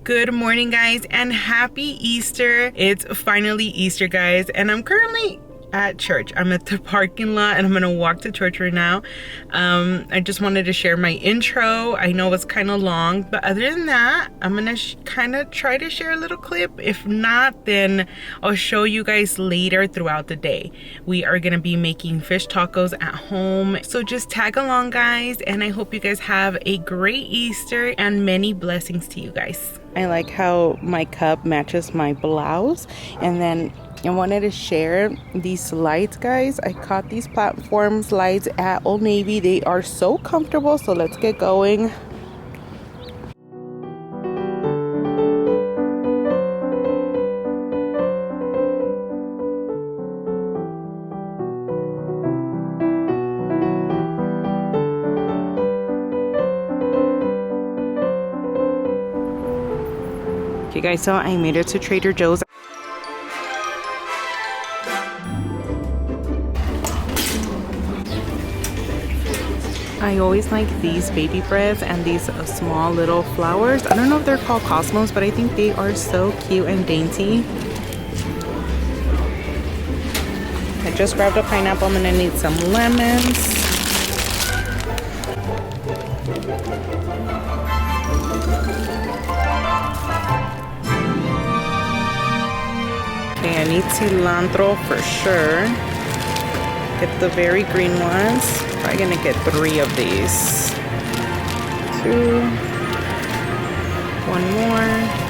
Good morning, guys, and happy Easter. It's finally Easter, guys, and I'm currently at church. I'm at the parking lot and I'm gonna walk to church right now. I just wanted to share my intro. I know it's kind of long, but other than that, I'm gonna kind of try to share a little clip. If not, then I'll show you guys later throughout the day. We are gonna be making fish tacos at home, so just tag along, guys, and I hope you guys have a great Easter and many blessings to you guys. I like how my cup matches my blouse, and then I wanted to share these slides, guys. I caught these platform slides at Old Navy. They are so comfortable, so let's get going. Okay, guys, so I made it to Trader Joe's. I always like these baby breads and these small little flowers. I don't know if they're called cosmos, but I think they are so cute and dainty. I just grabbed a pineapple. I'm gonna need some lemons. Okay, I need cilantro for sure. Get the very green ones. Probably gonna get 3 of these. 2. 1 more.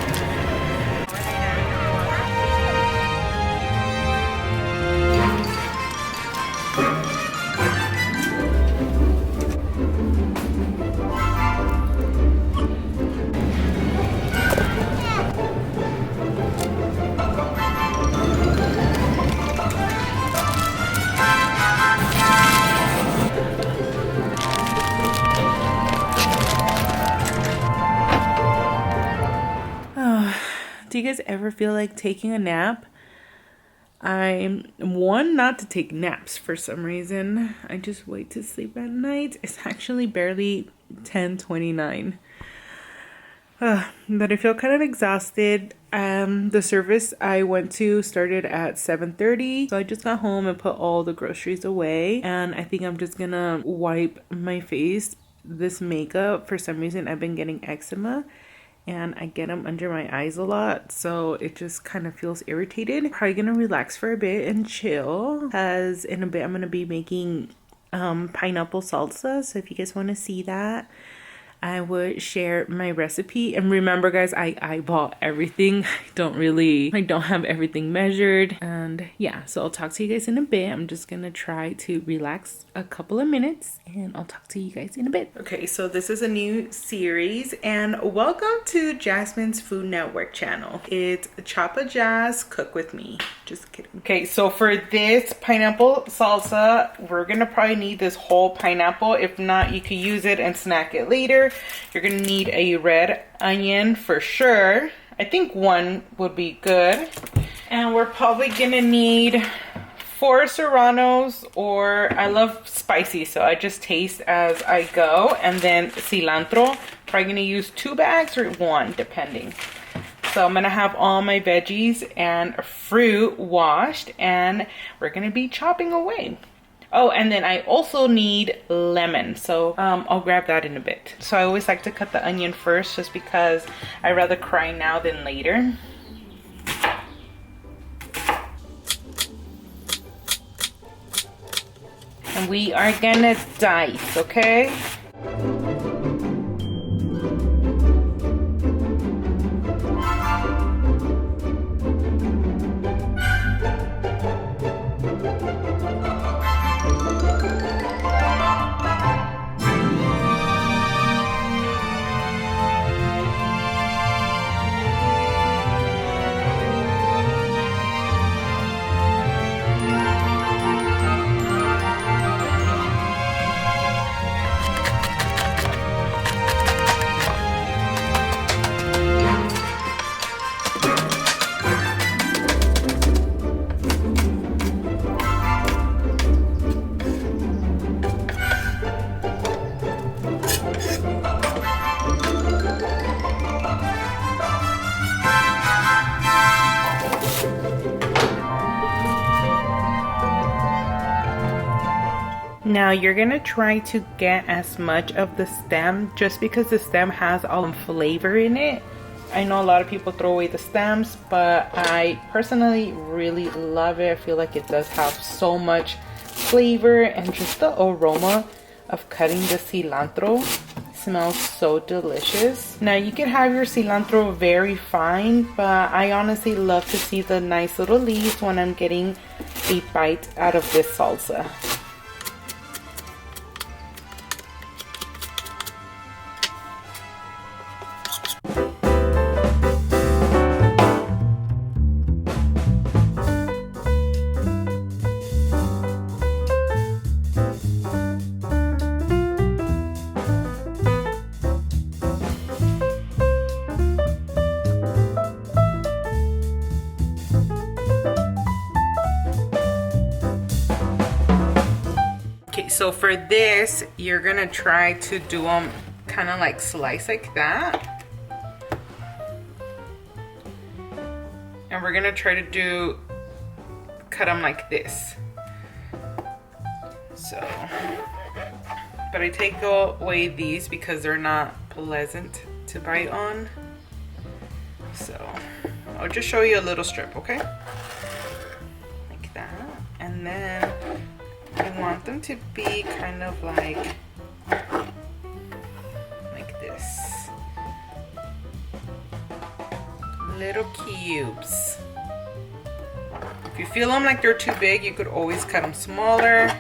Do you guys ever feel like taking a nap? I'm one not to take naps for some reason. I just wait to sleep at night. It's actually barely 10:29. But I feel kind of exhausted. The service I went to started at 7:30. So I just got home and put all the groceries away. And I think I'm just gonna wipe my face. This makeup, for some reason, I've been getting eczema. And I get them under my eyes a lot, so it just kind of feels irritated. Probably gonna relax for a bit and chill, because in a bit I'm gonna be making pineapple salsa. So if you guys want to see that, I would share my recipe. And remember guys, I eyeball everything. I don't have everything measured. And yeah, so I'll talk to you guys in a bit. I'm just gonna try to relax a couple of minutes and I'll talk to you guys in a bit. Okay, so this is a new series and welcome to Jasmine's Food Network channel. It's Chapa Jazz Cook With Me. Just kidding. Okay, so for this pineapple salsa, we're gonna probably need this whole pineapple. If not, you could use it and snack it later. You're gonna need a red onion for sure. I think one would be good. And we're probably gonna need 4 serranos, or I love spicy, so I just taste as I go. And then cilantro, probably gonna use 2 bags or 1, depending. So I'm gonna have all my veggies and fruit washed and we're gonna be chopping away. Oh, and then I also need lemon, so I'll grab that in a bit. So I always like to cut the onion first just because I'd rather cry now than later. And we are gonna dice, okay? Now you're gonna try to get as much of the stem just because the stem has all the flavor in it. I know a lot of people throw away the stems, but I personally really love it. I feel like it does have so much flavor, and just the aroma of cutting the cilantro smells so delicious. Now you can have your cilantro very fine, but I honestly love to see the nice little leaves when I'm getting a bite out of this salsa. So for this, you're gonna try to do them kind of like slice like that. And we're gonna try to cut them like this. So, but I take away these because they're not pleasant to bite on. So I'll just show you a little strip, okay? Like that. And then I want them to be kind of like this. Little cubes. If you feel them like they're too big, you could always cut them smaller.